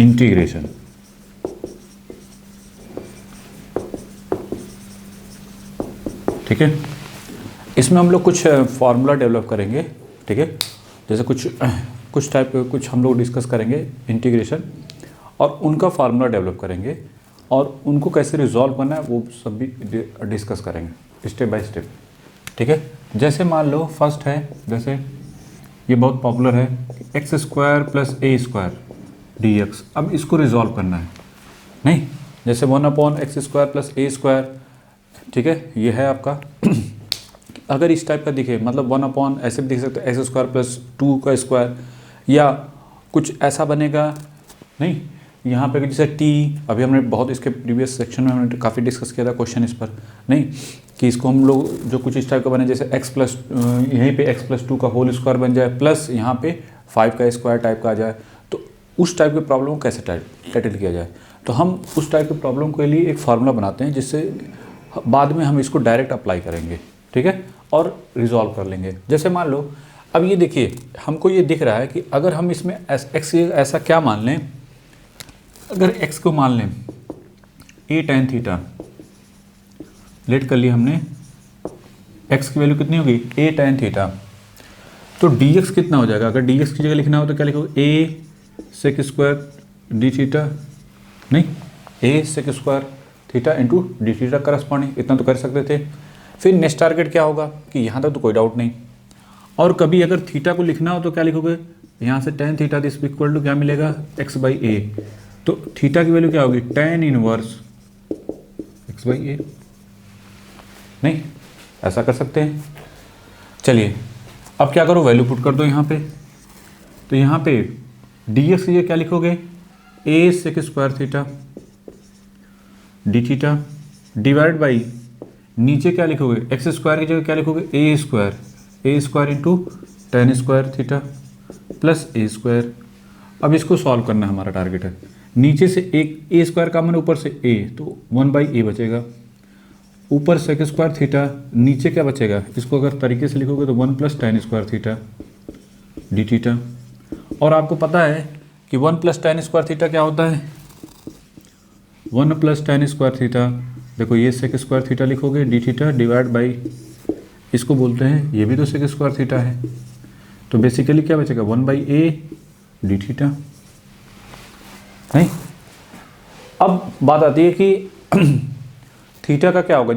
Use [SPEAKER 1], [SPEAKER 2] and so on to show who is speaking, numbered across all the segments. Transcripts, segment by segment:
[SPEAKER 1] Integration. ठीक है, इसमें हम लोग कुछ फार्मूला डेवलप करेंगे। ठीक है, जैसे कुछ टाइप कुछ हम लोग डिस्कस करेंगे इंटीग्रेशन, और उनका फार्मूला डेवलप करेंगे, और उनको कैसे रिजॉल्व करना है वो सब भी डिस्कस करेंगे स्टेप बाय स्टेप। ठीक है, जैसे मान लो फर्स्ट है, जैसे ये बहुत पॉपुलर है, एक्स स्क्वायर प्लस ए स्क्वायर डी एक्स। अब इसको रिजॉल्व करना है, नहीं, जैसे 1/x² प्लस ए स्क्वायर। ठीक है, ये है आपका अगर इस टाइप का दिखे, मतलब 1 ऐसे भी दिख सकते हैं, x² प्लस 2 का स्क्वायर, या कुछ ऐसा बनेगा। नहीं, यहाँ पे जैसे t, अभी हमने बहुत इसके प्रीवियस सेक्शन में हमने काफ़ी डिस्कस किया था क्वेश्चन इस पर, नहीं, कि इसको हम लोग जो कुछ इस टाइप का बने, जैसे x प्लस यहीं पे x+2 का होल स्क्वायर बन जाए, प्लस यहाँ पे 5 का स्क्वायर टाइप का आ जाए, तो उस टाइप के प्रॉब्लम को कैसे टैकल किया जाए। तो हम उस टाइप के प्रॉब्लम के लिए एक फार्मूला बनाते हैं, जिससे बाद में हम इसको डायरेक्ट अप्लाई करेंगे। ठीक है, और रिजॉल्व कर लेंगे। जैसे मान लो अब ये देखिए, हमको ये दिख रहा है कि अगर हम इसमें x ऐसा क्या मान लें, अगर x को मान लें a tan थीटा, लेट कर लिया हमने, x की वैल्यू कितनी होगी a tan थीटा, तो dx कितना हो जाएगा। अगर dx की जगह लिखना हो तो क्या लिखोगे, a sec square D theta, नहीं, a sec square theta into d theta corresponding, इतना तो कर सकते थे। फिर नेक्स्ट टारगेट क्या होगा कि यहाँ तक तो कोई डाउट नहीं, और कभी अगर थीटा को लिखना हो तो क्या लिखोगे, यहाँ से tan theta this equal to क्या मिलेगा, x/a। तो थीटा की वैल्यू क्या होगी, tan इनवर्स x/a। नहीं, ऐसा कर सकते हैं। चलिए अब क्या करो, वैल्यू पुट कर दो यहाँ पे। तो यहाँ पे dx की जगह क्या लिखोगे, a sec square theta D theta divide by, नीचे क्या लिखोगे, एक्स स्क्वायर की जगह क्या लिखोगे, A square into tan square theta plus A square. अब इसको सॉल्व करना हमारा टारगेट है। नीचे से एक ए स्क्वायर का मन, ऊपर से ए, तो 1/a बचेगा, ऊपर sec स्क्वायर थीटा, नीचे क्या बचेगा, इसको अगर तरीके से लिखोगे तो 1 + tan square theta D theta. और आपको पता है कि 1 + tan स्क्वायर थीटा क्या होता है, 1 + tan स्क्वायर थीटा, देखो ये sec स्क्वायर थीटा लिखोगे डी थीटा डिवाइड बाई, इसको बोलते हैं, ये भी तो sec स्क्वायर थीटा है, तो बेसिकली क्या बचेगा, 1/a डी थीटा। नहीं, अब बात आती है कि थीटा का क्या होगा,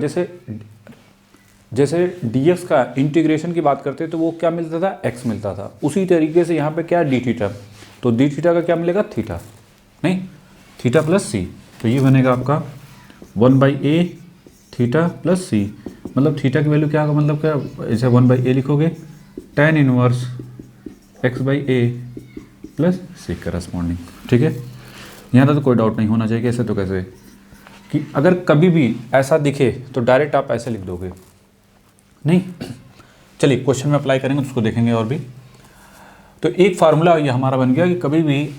[SPEAKER 1] जैसे dx का इंटीग्रेशन की बात करते हैं तो वो क्या मिलता था, x मिलता था। उसी तरीके से यहाँ पे क्या डी थीटा, तो डी थीटा का क्या मिलेगा, थीटा, नहीं, थीटा प्लस सी, तो ये बनेगा आपका 1/a थीटा प्लस सी। मतलब थीटा की वैल्यू क्या होगा, मतलब क्या, ऐसे 1/a लिखोगे, tan इनवर्स x/a प्लस सी करस्पॉन्डिंग। ठीक है, यहाँ तक तो कोई डाउट नहीं होना चाहिए। ऐसे तो कैसे, कि अगर कभी भी ऐसा दिखे तो डायरेक्ट आप ऐसे लिख दोगे, नहीं। चलिए क्वेश्चन में अप्लाई करेंगे तो उसको देखेंगे और भी। तो एक फार्मूला ये हमारा बन गया कि कभी भी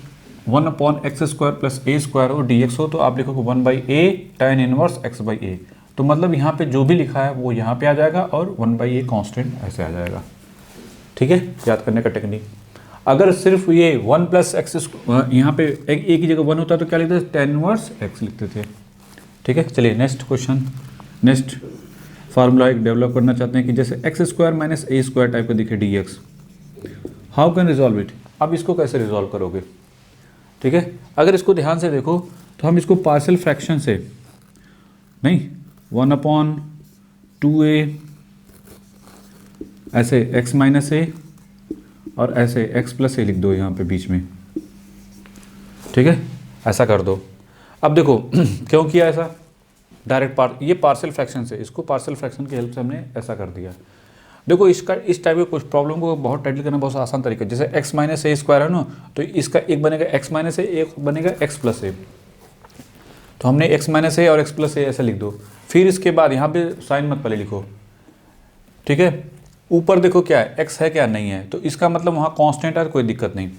[SPEAKER 1] 1/x² प्लस a स्क्वायर हो dx हो, तो आप लिखोगे 1/a tan इनवर्स x/a। तो मतलब यहाँ पे जो भी लिखा है वो यहाँ पे आ जाएगा, और 1/a कांस्टेंट ऐसे आ जाएगा। ठीक है, याद करने का टेक्निक। अगर सिर्फ ये 1 + x, यहाँ पे a की जगह 1 होता तो क्या लिखते थे, tan इनवर्स x लिखते थे। ठीक है, चलिए नेक्स्ट क्वेश्चन, नेक्स्ट फार्मूला एक डेवलप करना चाहते हैं कि जैसे x² - a स्क्वायर टाइप का दिखे dx, how can resolve it. अब इसको कैसे रिजॉल्व करोगे। ठीक है, अगर इसको ध्यान से देखो तो हम इसको पार्शियल फ्रैक्शन से, नहीं, 1/2a ऐसे x - a और ऐसे x + a लिख दो यहाँ पे बीच में। ठीक है, ऐसा कर दो। अब देखो क्यों किया ऐसा, डायरेक्ट ये पार्शियल फ्रैक्शन से, इसको पार्शियल फ्रैक्शन की हेल्प से हमने ऐसा कर दिया। देखो इसका इस टाइप के कुछ प्रॉब्लम को बहुत टैकल करना बहुत आसान तरीका है। जैसे x - a स्क्वायर है ना, तो इसका एक बनेगा x - a, एक बनेगा x + a। तो हमने x - a और x + a ऐसे लिख दो। फिर इसके बाद यहाँ पे साइन मत पहले लिखो। ठीक है, ऊपर देखो क्या है, x है क्या नहीं है, तो इसका मतलब वहाँ कांस्टेंट है, कोई दिक्कत नहीं।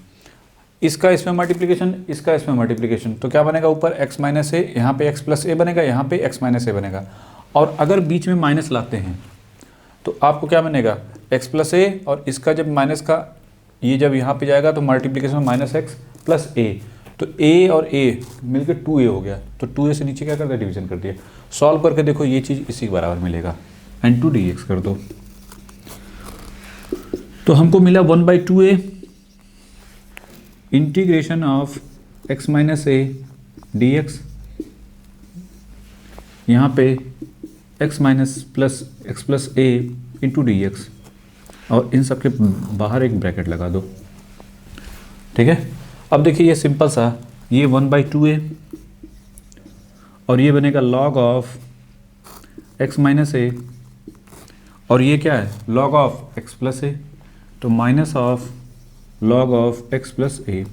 [SPEAKER 1] इसका इसमें मल्टीप्लिकेशन, इसका इसमें मल्टीप्लिकेशन, तो क्या बनेगा, ऊपर x - a, यहाँ पे x + a बनेगा, यहाँ पे x - a बनेगा। और अगर बीच में माइनस लाते हैं तो आपको क्या बनेगा, x + a, और इसका जब माइनस का ये जब यहाँ पे जाएगा तो मल्टीप्लिकेशन -x + a, तो a और a मिलकर 2a हो गया, तो 2a से नीचे क्या कर दिया, डिवीजन कर दिया। सॉल्व करके देखो ये चीज़ इसी के बराबर मिलेगा, n2 dx कर दो, तो हमको मिला 1/2a integration of x minus a dx, यहाँ पे x minus plus x plus a into D x, और इन सब के बाहर एक ब्रैकेट लगा दो, ठीक है। अब देखिए ये सिंपल सा, ये 1/2a और ये बनेगा log of x minus a, और ये क्या है, log of x plus a, तो minus of log of x plus a,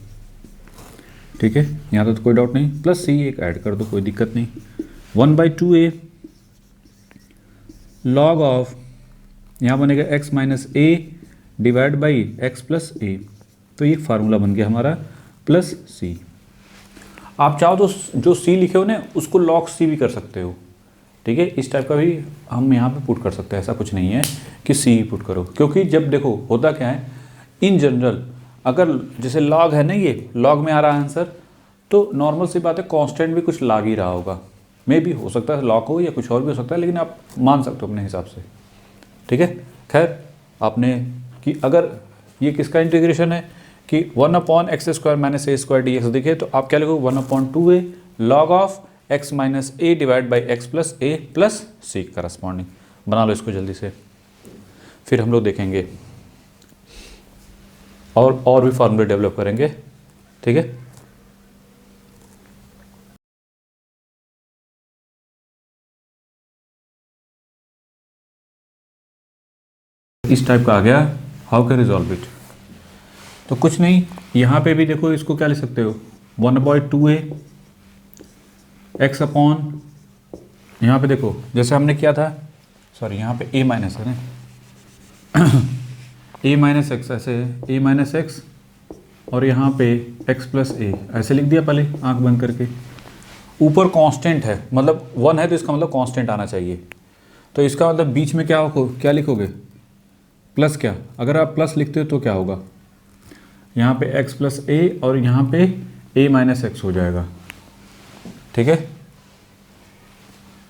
[SPEAKER 1] ठीक है। यहाँ तो कोई डाउट नहीं, प्लस c एक ऐड कर दो, कोई दिक्कत नहीं। 1/2a log ऑफ, यहाँ बनेगा x minus a divide by x plus a, तो ये फार्मूला बन गया हमारा प्लस c। आप चाहो तो जो c लिखे हो ना उसको log c भी कर सकते हो, ठीक है। इस टाइप का भी हम यहाँ पे पुट कर सकते हैं, ऐसा कुछ नहीं है कि c ही पुट करो, क्योंकि जब देखो होता क्या है, इन जनरल अगर जैसे log है ना, ये log में आ रहा है आंसर, तो नॉर्मल सी बात है कांस्टेंट भी कुछ log ही रहा होगा, मे भी हो सकता है log हो या कुछ और भी हो सकता है, लेकिन आप मान सकते हो अपने हिसाब से, ठीक है। खैर आपने कि अगर ये किसका इंटीग्रेशन है कि 1/x² minus a square dx दिखे, तो आप क्या लिखोगे 1/2a log of x minus a divide by x plus a plus c corresponding. बना लो इसको जल्दी से, फिर हम लोग देखेंगे और भी फार्मूले डेवलप करेंगे, ठीक है। इस टाइप का आ गया, हाउ कैन रिजॉल्व इट। तो कुछ नहीं, यहाँ पे भी देखो इसको क्या लिख सकते हो, 1/2a x अपॉन, यहाँ पे देखो जैसे हमने किया था, सॉरी यहाँ पे a माइनस है ना a माइनस एक्स, ऐसे a माइनस एक्स, और यहाँ पे x प्लस a ऐसे लिख दिया पहले आंख बंद करके। ऊपर कांस्टेंट है, मतलब 1 है तो इसका मतलब कांस्टेंट आना चाहिए, तो इसका मतलब बीच में क्या लिखोगे, प्लस क्या, अगर आप प्लस लिखते हो तो क्या होगा, यहाँ पे x प्लस a और यहाँ पे a माइनस एक्स हो जाएगा, ठीक है।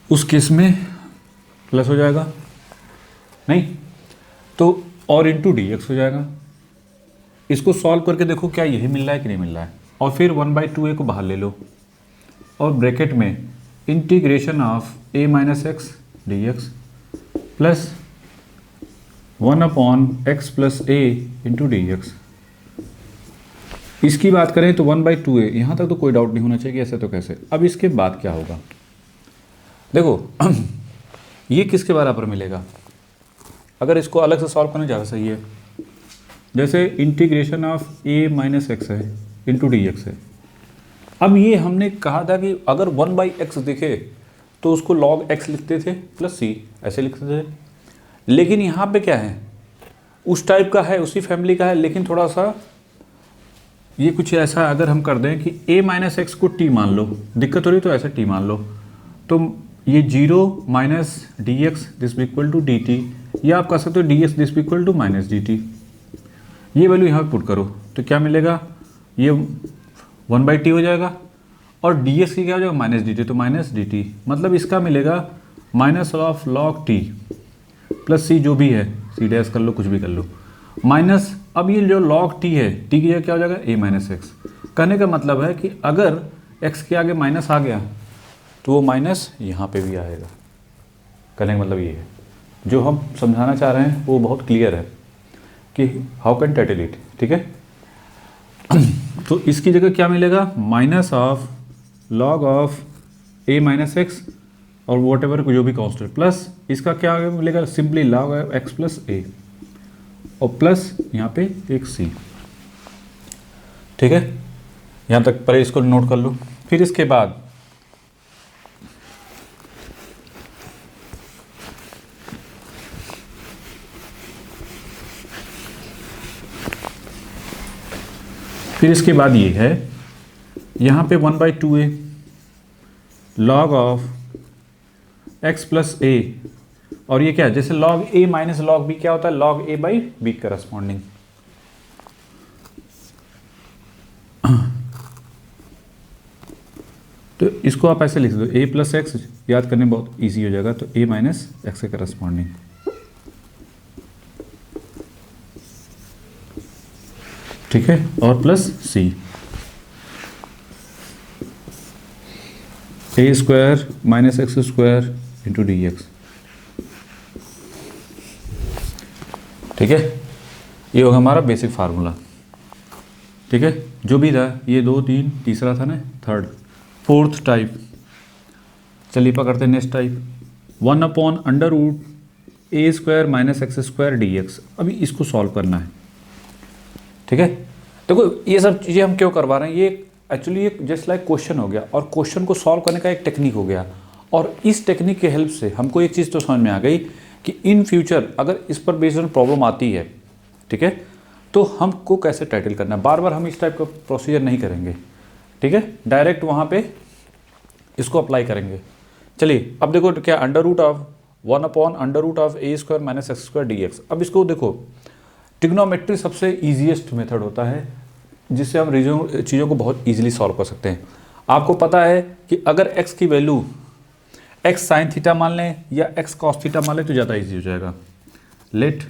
[SPEAKER 1] उस केस में प्लस हो जाएगा नहीं तो, और इंटू डी एक्स हो जाएगा। इसको सॉल्व करके देखो क्या यही मिल रहा है कि नहीं मिल रहा है, और फिर 1/2a को बाहर ले लो, और ब्रैकेट में integration of a minus x D x plus 1/x plus a into D x. इसकी बात करें तो 1/2a, यहाँ तक तो कोई डाउट नहीं होना चाहिए कि ऐसे तो कैसे। अब इसके बाद क्या होगा, देखो ये किसके बराबर मिलेगा, अगर इसको अलग से सॉल्व करना ज़्यादा सही है। जैसे integration of a minus x है इंटू डी एक्स है। अब ये हमने कहा था कि अगर 1/x दिखे तो उसको log x लिखते थे प्लस c ऐसे लिखते थे, लेकिन यहाँ पे क्या है, उस टाइप का है, उसी फैमिली का है, लेकिन थोड़ा सा ये कुछ ऐसा अगर हम कर दें कि a माइनस एक्स को t मान लो, दिक्कत हो रही तो ऐसा t मान लो, तो ये 0 minus d x this equal to d t, या आप कह सकते हो d x this equal to minus D t. ये वैल्यू यहाँ पुट करो तो क्या मिलेगा, ये 1/t हो जाएगा, और डी एक्स की क्या हो जाएगा माइनस डी टी, तो माइनस डी टी, मतलब इसका मिलेगा minus of log T plus C, जो भी है सी डैश कर लो, कुछ भी कर लो, माइनस, अब ये जो लॉग टी है, टी की जगह क्या हो जाएगा a माइनस एक्स। कहने का मतलब है कि अगर x के आगे माइनस आ गया तो वो माइनस यहाँ पे भी आएगा। कहने का मतलब ये है, जो हम समझाना चाह रहे हैं वो बहुत क्लियर है कि हाउ कैन टाइटल इट, ठीक है। तो इसकी जगह क्या मिलेगा, minus of log of a minus x और वॉट एवर जो भी कांस्टेंट, प्लस इसका क्या मिलेगा, simply log of x plus a, और प्लस यहाँ पे एक c, ठीक है। यहाँ तक पहले इसको नोट कर लो। फिर इसके बाद ये है, यहाँ पे 1/2a log of x plus a, और ये क्या है, जैसे log a minus log b क्या होता है, log a by b corresponding. तो इसको आप ऐसे लिख दो, a प्लस एक्स, याद करने बहुत ईजी हो जाएगा, तो a माइनस एक्स के करस्पॉन्डिंग, ठीक है, और plus c, a square minus x square into D x, ठीक है। ये होगा हमारा बेसिक फार्मूला, ठीक है। जो भी था ये 2 3, तीसरा था ना, थर्ड, फोर्थ टाइप। चलिए पकड़ते हैं next type, 1/√a² minus x square D x. अभी इसको सॉल्व करना है, ठीक है। देखो ये सब चीज़ें हम क्यों करवा रहे हैं, ये एक्चुअली ये जस्ट लाइक क्वेश्चन हो गया, और क्वेश्चन को सॉल्व करने का एक टेक्निक हो गया, और इस टेक्निक के हेल्प से हमको एक चीज़ तो समझ में आ गई कि इन फ्यूचर अगर इस पर बेस्ड ऑन प्रॉब्लम आती है, ठीक है, तो हमको कैसे टाइटल करना है। बार बार हम इस टाइप का प्रोसीजर नहीं करेंगे, ठीक है, डायरेक्ट वहाँ पे इसको अप्लाई करेंगे। चलिए अब देखो क्या, √1/√a² minus x square D x. अब इसको देखो, ट्रिग्नोमेट्री सबसे ईजीएस्ट मेथड होता है जिससे हम चीज़ों को बहुत ईजिली सॉल्व कर सकते हैं। आपको पता है कि अगर x की वैल्यू x साइन थीटा मान लें या x कॉस थीटा मान लें तो ज़्यादा ईजी हो जाएगा। Let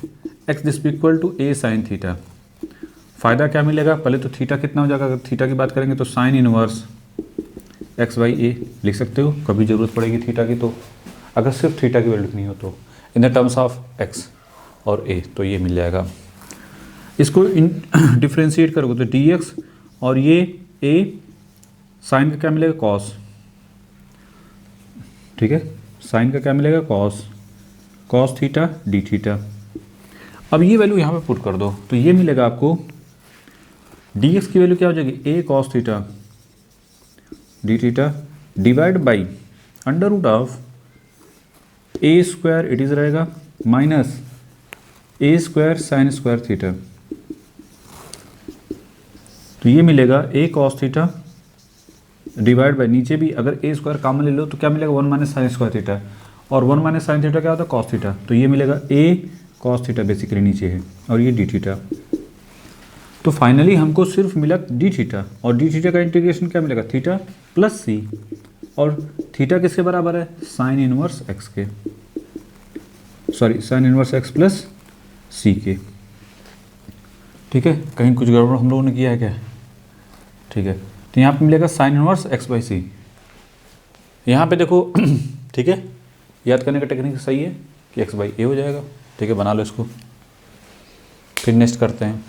[SPEAKER 1] x this equal to a sine theta. फ़ायदा क्या मिलेगा, पहले तो थीटा कितना हो जाएगा, अगर थीटा की बात करेंगे तो साइन इनवर्स x/a लिख सकते हो, कभी ज़रूरत पड़ेगी थीटा की, तो अगर सिर्फ थीटा की वैल्यू नहीं हो तो in the terms of x और a, तो ये मिल जाएगा। इसको डिफ्रेंशिएट करोगे तो dx, और ये a साइन का क्या मिलेगा, कॉस, ठीक है, साइन का क्या मिलेगा, कॉस थीटा डी थीटा। अब ये वैल्यू यहाँ पे पुट कर दो तो ये मिलेगा आपको, dx की वैल्यू क्या हो जाएगी, a cos theta D theta divide by √a² it is रहेगा minus a² sine square theta. तो ये मिलेगा a cos theta divide by, नीचे भी अगर a² कॉमन ले लो तो क्या मिलेगा, 1 माइनस साइन स्क्वायर थीटा, और 1 माइनस साइन थीटा क्या होता है, कॉस थीटा। तो ये मिलेगा a कॉस थीटा बेसिकली नीचे है, और ये डी थीटा। तो फाइनली हमको सिर्फ मिला डी थीटा, और डी थीटा का इंटीग्रेशन क्या मिलेगा, थीटा प्लस सी, और थीटा किसके बराबर है, साइन इनवर्स एक्स के, sorry sine inverse X plus C के, ठीक है। कहीं कुछ गड़बड़ हम लोगों ने किया है क्या, ठीक है। तो यहाँ पे मिलेगा साइन इनवर्स x/c। यहाँ पे देखो ठीक है, याद करने का टेक्निक सही है कि x/a हो जाएगा, ठीक है, बना लो इसको, फिर नेक्स्ट करते हैं।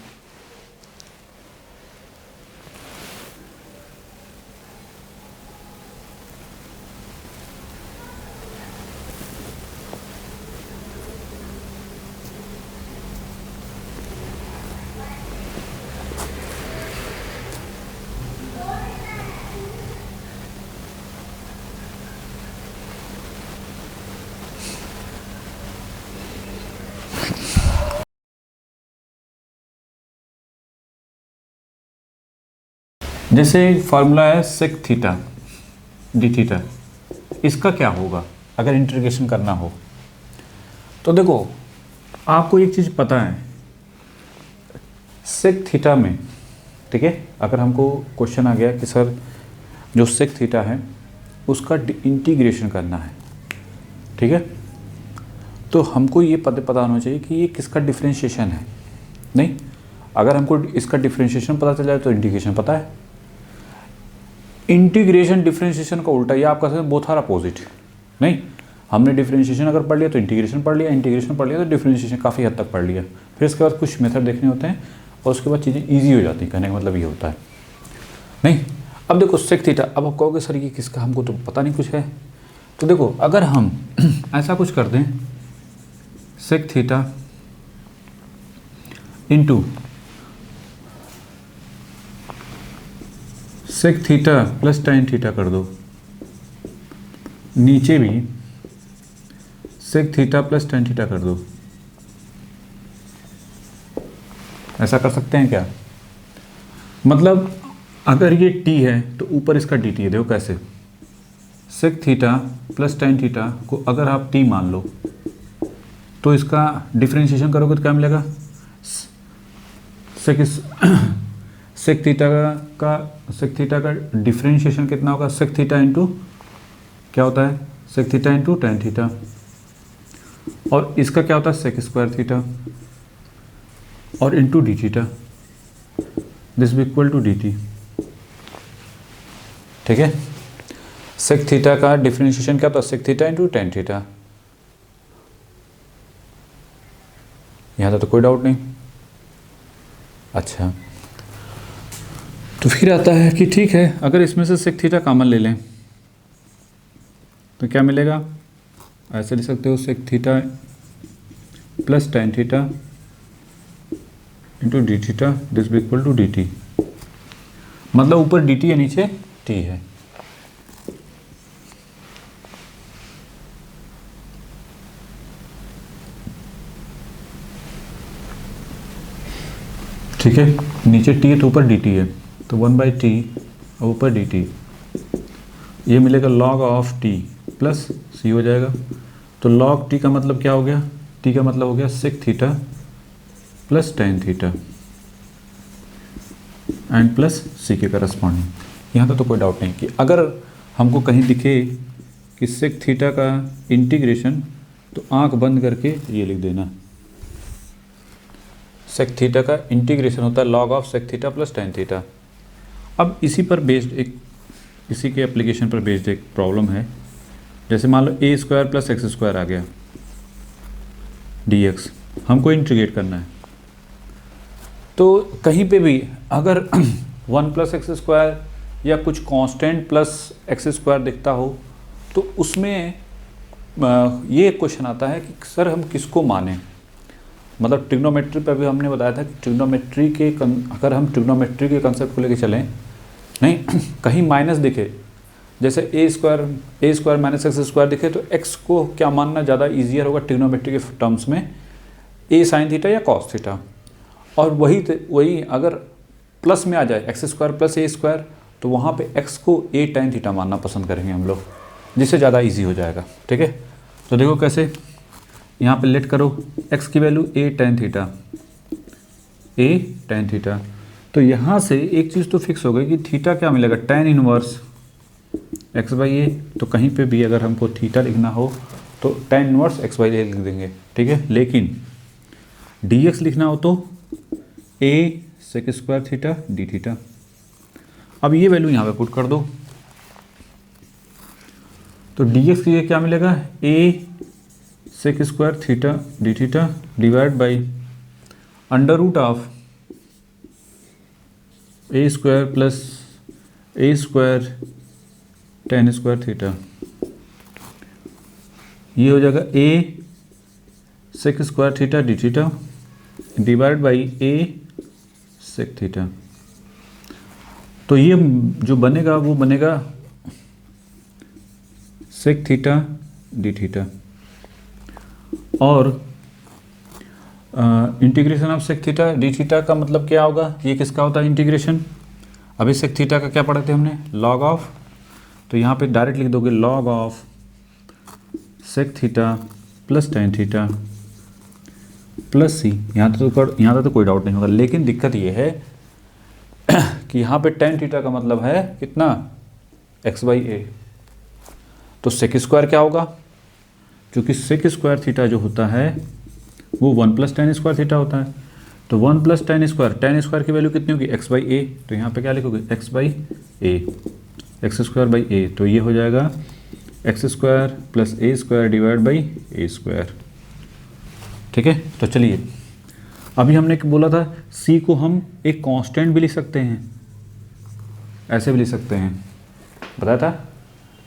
[SPEAKER 1] जैसे फार्मूला है सेक थीटा डी थीटा, इसका क्या होगा अगर इंटीग्रेशन करना हो। तो देखो आपको एक चीज़ पता है, सेक थीटा में, ठीक है, अगर हमको क्वेश्चन आ गया कि सर जो सेक थीटा है उसका इंटीग्रेशन करना है, ठीक है, तो हमको ये पता होना चाहिए कि ये किसका डिफरेंशिएशन है। नहीं, अगर हमको इसका डिफरेंशिएशन पता चल जाए तो इंटीग्रेशन पता है। इंटीग्रेशन डिफरेंशिएशन का उल्टा, ये आप कह सकते हैं बोथ आर अपोजिट। नहीं, हमने डिफरेंशिएशन अगर पढ़ लिया तो इंटीग्रेशन पढ़ लिया, इंटीग्रेशन पढ़ लिया तो डिफरेंशिएशन काफ़ी हद तक पढ़ लिया। फिर इसके बाद कुछ मेथड देखने होते हैं और उसके बाद चीज़ें ईजी हो जाती हैं, कहने का मतलब ये होता है। नहीं, अब देखो सेक थीटा, अब आप कहोगे सर ये किसका, हमको तो पता नहीं कुछ है। तो देखो अगर हम ऐसा कुछ कर दें, sec theta into sec theta plus tan theta कर दो, नीचे भी sec theta plus tan theta कर दो, ऐसा कर सकते हैं क्या। मतलब अगर ये t है तो ऊपर इसका dt है, देखो कैसे, sec theta plus tan theta को अगर आप t मान लो तो इसका डिफरेंशिएशन करोगे तो क्या मिलेगा, सेक थीटा का डिफरेंशिएशन कितना होगा, सेक थीटा इंटू क्या होता है, sec theta into tan theta, और इसका क्या होता है सेक स्क्वायर थीटा और into d theta, this be equal to d t. ठीक है, सेक थीटा का डिफरेंशिएशन क्या होता है, sec theta into tan theta. यहाँ तो कोई डाउट नहीं। अच्छा, तो फिर आता है कि ठीक है, अगर इसमें से सेक थीटा कॉमन ले लें तो क्या मिलेगा, ऐसे लिख सकते हो sec theta plus tan theta into d theta, this be equal to d T. मतलब ऊपर डी टी है, नीचे टी है। ठीक है, नीचे टी है तो ऊपर डी टी है, तो वन बाई टी और ऊपर डी टी, ये मिलेगा लॉग ऑफ टी प्लस सी हो जाएगा। तो लॉग टी का मतलब क्या हो गया, टी का मतलब हो गया sec theta plus tan theta and plus C के करस्पॉन्डिंग। यहाँ तो कोई डाउट नहीं कि अगर हमको कहीं दिखे कि सेक थीटा का इंटीग्रेशन, तो आंख बंद करके ये लिख देना, सेक थीटा का इंटीग्रेशन होता है log of sec theta plus tan theta. अब इसी पर बेस्ड इसी के एप्लीकेशन पर बेस्ड एक प्रॉब्लम है। जैसे मान लो ए स्क्वायर प्लस एक्स स्क्वायर आ गया डी एक्स, हमको इंटीग्रेट करना है। तो कहीं पे भी अगर वन प्लस एक्स स्क्वायर या कुछ कांस्टेंट प्लस एक्स स्क्वायर दिखता हो, तो उसमें ये क्वेश्चन आता है कि सर हम किसको माने। मतलब ट्रिग्नोमेट्री पर भी हमने बताया था कि ट्रिग्नोमेट्री के अगर हम ट्रिग्नोमेट्री के कंसेप्ट को लेके चलें, नहीं कहीं माइनस दिखे, जैसे ए स्क्वायर माइनस एक्स स्क्वायर दिखे, तो एक्स को क्या मानना ज़्यादा ईजियर होगा ट्रिग्नोमेट्री के टर्म्स में, ए साइन थीटा या कॉस थीटा। और वही अगर प्लस में आ जाए एक्स स्क्वायर प्लस ए स्क्वायर, तो वहाँ पे एक्स को ए टेन थीटा मानना पसंद करेंगे हम लोग, जिससे ज़्यादा ईजी हो जाएगा। ठीक है, तो देखो कैसे, यहाँ पे लेट करो x की वैल्यू ए टेन थीटा, तो यहाँ से एक चीज़ तो फिक्स हो गई कि थीटा क्या मिलेगा, tan inverse x by A. तो कहीं पे भी अगर हमको थीटा लिखना हो तो टेन इनवर्स एक्स बाई ए लिख देंगे। ठीक है, लेकिन डी एक्स लिखना हो तो A sec square theta D theta. अब ये वैल्यू यहाँ पे पुट कर दो, तो डी एक्स की लिए क्या मिलेगा, A sec square theta D theta divide by under root of A square plus A square tan square theta. ये हो जाएगा A sec square theta D theta divide by A sec theta. तो ये जो बनेगा वो बनेगा सेक थीटा डी थीटा, और integration of sec theta D theta का मतलब क्या होगा, ये किसका होता है इंटीग्रेशन। अभी सेक थीटा का क्या पढ़ा थे हमने, लॉग ऑफ, तो यहाँ पे डायरेक्ट लिख दोगे log of sec theta plus tan theta plus C. यहाँ तक तो कोई डाउट नहीं होगा, लेकिन दिक्कत ये है कि यहाँ पे टेन थीटा का मतलब है कितना, एक्स बाई ए। तो सेक स्क्वायर क्या होगा, क्योंकि सेक स्क्वायर थीटा जो होता है वो one plus ten square theta होता है। तो वन प्लस टेन स्क्वायर की वैल्यू कितनी होगी, एक्स बाई ए। तो यहाँ पे क्या लिखोगे, X by A, X square by A. तो ये हो जाएगा X square plus A square divide by A square. ठीक है, तो चलिए अभी हमने बोला था सी को हम एक कांस्टेंट भी लिख सकते हैं, ऐसे भी लिख सकते हैं, बताया था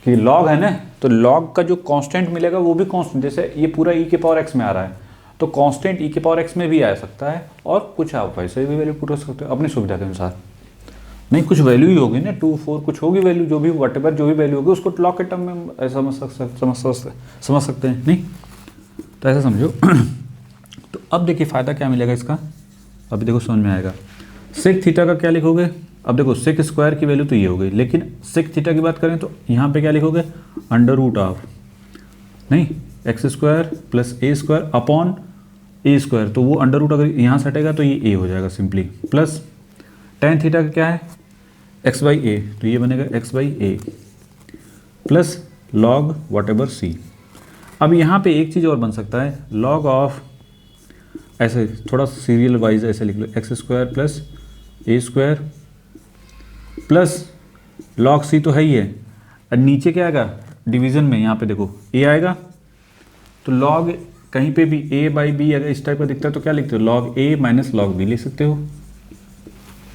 [SPEAKER 1] कि लॉग है ना, तो लॉग का जो कांस्टेंट मिलेगा वो भी कांस्टेंट, जैसे ये पूरा ई के पावर एक्स में आ रहा है, तो कांस्टेंट ई के पावर एक्स में भी आ सकता है, और कुछ आप वैसे भी वैल्यू पुट कर सकते हो अपनी सुविधा के अनुसार। नहीं कुछ वैल्यू ही होगी ना, 2 4 कुछ होगी वैल्यू, जो भी वटेवर जो भी वैल्यू होगी उसको लॉग के टर्म में समझ सकते हैं। नहीं तो ऐसा समझो। तो अब देखिए फ़ायदा क्या मिलेगा इसका, अभी देखो समझ में आएगा। सेक थीटा का क्या लिखोगे, अब देखो सेक स्क्वायर की वैल्यू तो ये हो गई, लेकिन सेक थीटा की बात करें तो यहाँ पे क्या लिखोगे, अंडर रूट ऑफ, नहीं एक्स स्क्वायर प्लस ए स्क्वायर अपॉन ए स्क्वायर। तो वो अंडर रूट अगर यहाँ से हटेगा तो ये ए हो जाएगा सिंपली, प्लस tan थीटा का क्या है x बाई ए, तो ये बनेगा x by a plus log what ever see. अब यहाँ पे एक चीज़ और बन सकता है, log ऑफ, ऐसे थोड़ा सीरियल वाइज ऐसे लिख लो, एक्स स्क्वायर प्लस ए स्क्वायर प्लस log सी तो है ही है, और नीचे क्या आएगा डिवीज़न में, यहाँ पे देखो a आएगा, तो log कहीं पे भी a बाई बी अगर इस टाइप का दिखता है तो क्या लिखते हो, log a minus log b लिख सकते हो।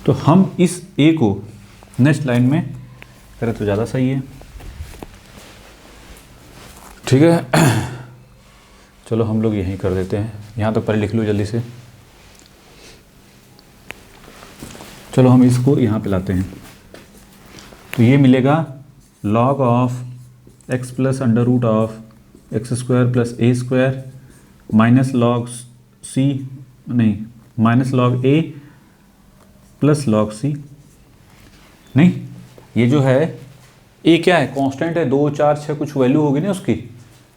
[SPEAKER 1] तो हम इस a को नेक्स्ट लाइन में करें तो ज़्यादा सही है, ठीक है। चलो हम लोग यहीं कर देते हैं, यहाँ तो पहले लिख लो जल्दी से। चलो हम इसको यहाँ पे लाते हैं, तो ये मिलेगा log of x plus under root of x square plus A square minus log c, नहीं minus log a plus log c. नहीं, ये जो है a क्या है, कांस्टेंट है, 2 4 6 कुछ वैल्यू होगी ना उसकी,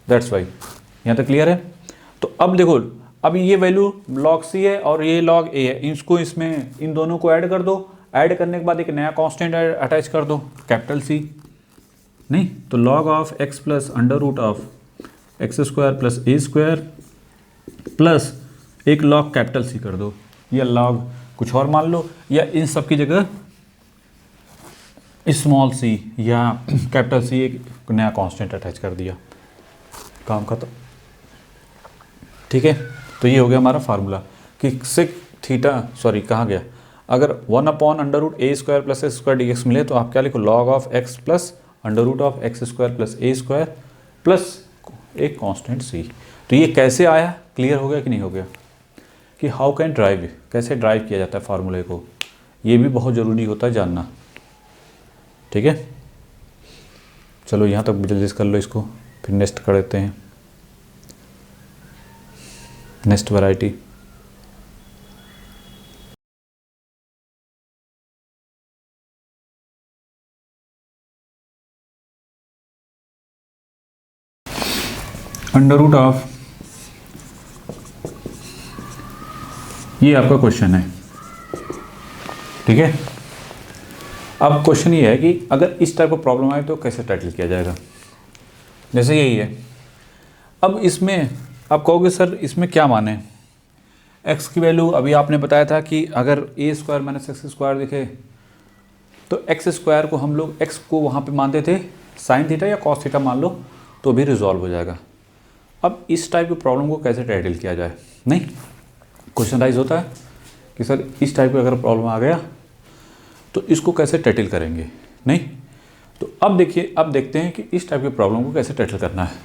[SPEAKER 1] दैट्स वाई। यहाँ तक क्लियर है। तो अब देखो, अब ये वैल्यू log c है और ये log a है, इसको इसमें इन दोनों को ऐड कर दो, ऐड करने के बाद एक नया कांस्टेंट अटैच कर दो कैपिटल C। नहीं तो log of x plus under root of x square plus A square plus एक log कैपिटल C कर दो, या log कुछ और मान लो, या इन सब की जगह स्मॉल c या कैपिटल C एक नया कांस्टेंट अटैच कर दिया, काम खत्म, ठीक है। तो ये हो गया हमारा फार्मूला कि सेक थीटा, सॉरी कहाँ गया, अगर 1 upon under root A square plus X square D X मिले तो आप क्या लिखो, log of x plus under root of x square plus A square plus एक कांस्टेंट c। तो ये कैसे आया, क्लियर हो गया कि नहीं हो गया, कि हाउ कैन ड्राइव, कैसे ड्राइव किया जाता है फार्मूले को, ये भी बहुत ज़रूरी होता है जानना, ठीक है। चलो यहाँ तक जल्दी कर लो इसको, फिर नेक्स्ट कर देते हैं, next variety. Under root of, ये आपका क्वेश्चन है, ठीक है। अब क्वेश्चन ये है कि अगर इस टाइप का प्रॉब्लम आए तो कैसे टैकल किया जाएगा, जैसे यही है। अब इसमें आप कहोगे सर इसमें क्या माने, x की वैल्यू अभी आपने बताया था कि अगर a square minus x square दिखे तो एक्स स्क्वायर को हम लोग x को वहाँ पे मानते थे साइन थीटा या कॉस थीटा मान लो तो भी रिजॉल्व हो जाएगा। अब इस टाइप की प्रॉब्लम को कैसे टैकल किया जाए, नहीं क्वेश्चन राइज होता है कि सर इस टाइप का अगर प्रॉब्लम आ गया तो इसको कैसे टैकल करेंगे, नहीं तो अब देखिए, अब देखते हैं कि इस टाइप की प्रॉब्लम को कैसे टैकल करना है,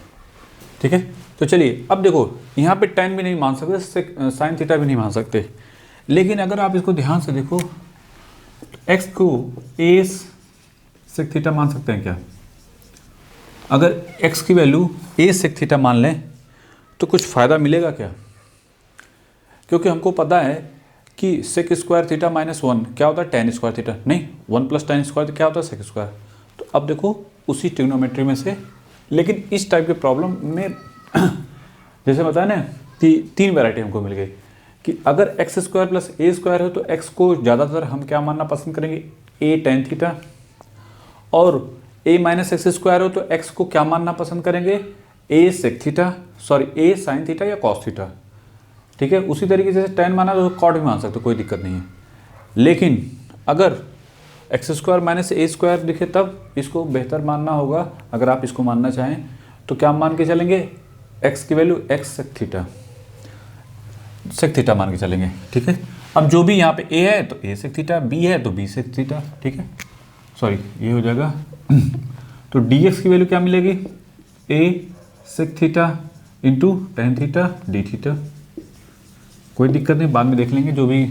[SPEAKER 1] ठीक है। तो चलिए अब देखो, यहाँ पे tan भी नहीं मान सकते, साइन थीटा भी नहीं मान सकते, लेकिन अगर आप इसको ध्यान से देखो तो x को a सेक थीटा मान सकते हैं क्या, अगर x की वैल्यू a सेक थीटा मान लें तो कुछ फ़ायदा मिलेगा क्या, क्योंकि हमको पता है कि सेक स्क्वायर थीटा माइनस 1 क्या होता है tan स्क्वायर थीटा, नहीं 1 प्लस tan स्क्वायर क्या होता है सेक स्क्वायर। तो अब देखो उसी ट्रिग्नोमेट्री में से, लेकिन इस टाइप के प्रॉब्लम में जैसे बताया ना कि 3 वैरायटी हमको मिल गई कि अगर एक्स स्क्वायर प्लस ए स्क्वायर हो तो x को ज़्यादातर हम क्या मानना पसंद करेंगे, a tan थीटा, और a माइनस एक्स स्क्वायर हो तो x को क्या मानना पसंद करेंगे, a sec theta, sorry a sine theta या कॉस थीटा, ठीक है। उसी तरीके से tan माना तो कॉट भी मान सकते, कोई दिक्कत नहीं है। लेकिन अगर x square minus a square दिखे तब इसको बेहतर मानना होगा, अगर आप इसको मानना चाहें तो क्या मान के चलेंगे, x की वैल्यू x सेक थीटा मान के चलेंगे, ठीक है। अब जो भी यहाँ पे a है तो a सेक थीटा, b है तो b सेक थीटा, ठीक है, सॉरी ये हो जाएगा। तो dx की वैल्यू क्या मिलेगी, a sec theta into tan theta D theta, कोई दिक्कत नहीं, बाद में देख लेंगे जो भी।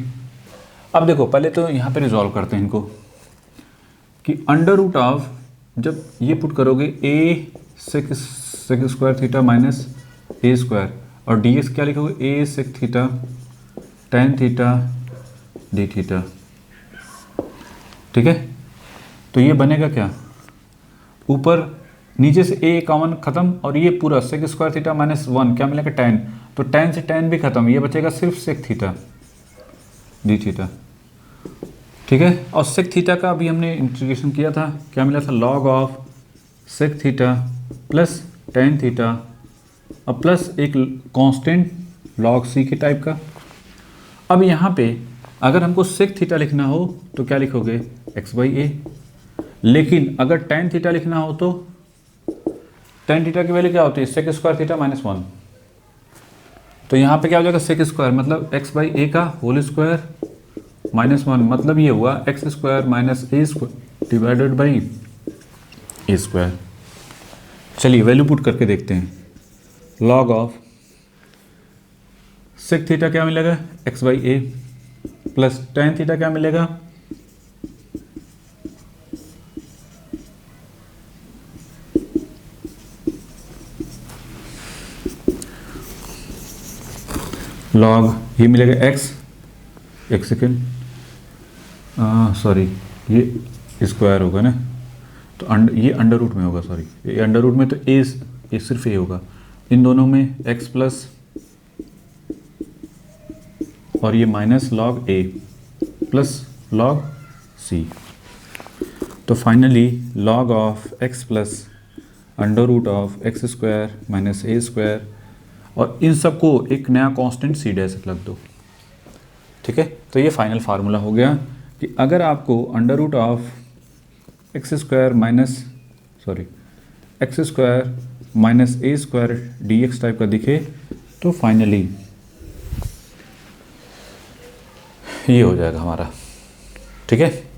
[SPEAKER 1] अब देखो पहले तो यहाँ पे रिजॉल्व करते हैं इनको कि अंडर रूट ऑफ, जब ये पुट करोगे a sec square theta minus a square, और डी एक्स क्या लिखोगे, a sec theta tan theta D theta, ठीक है। तो ये बनेगा क्या, ऊपर नीचे से a कॉमन खत्म और ये पूरा सेक स्क्वायर थीटा माइनस 1 क्या मिलेगा tan, तो tan से tan भी खत्म, ये बचेगा सिर्फ सेक थीटा डी थीटा, ठीक है। और सेक थीटा का अभी हमने इंटीग्रेशन किया था, क्या मिला था, log of sec theta plus tan theta और प्लस एक कांस्टेंट लॉग सी के टाइप का। अब यहाँ पे अगर हमको सेक थीटा लिखना हो तो क्या लिखोगे, एक्स बाई ए। लेकिन अगर टेन थीटा लिखना हो तो टेन थीटा की वैल्यू क्या होती है, sec square theta minus one. तो यहाँ पे क्या हो जाएगा, सेक स्क्वायर मतलब एक्स बाई ए का होल स्क्वायर माइनस वन, मतलब ये हुआ x square minus a square divided by A square. चलिए वैल्यू पुट करके देखते हैं। लॉग ऑफ सेक थीटा क्या मिलेगा, x by a plus tan theta क्या मिलेगा, लॉग ये मिलेगा एक्स, एक सेकेंड सॉरी ये स्क्वायर होगा ना, तो ये अंडर रूट में होगा, सॉरी ये अंडर रूट में, तो ए सिर्फ ए होगा, इन दोनों में एक्स प्लस और ये minus log a plus log c. तो finally log of x plus under root of x square minus a square, और इन सबको एक नया कांस्टेंट सी डैश लग दो। ठीक है, तो ये फाइनल फार्मूला हो गया कि अगर आपको under root of x square minus a square D x type का दिखे तो फाइनली ये हो जाएगा हमारा। ठीक है।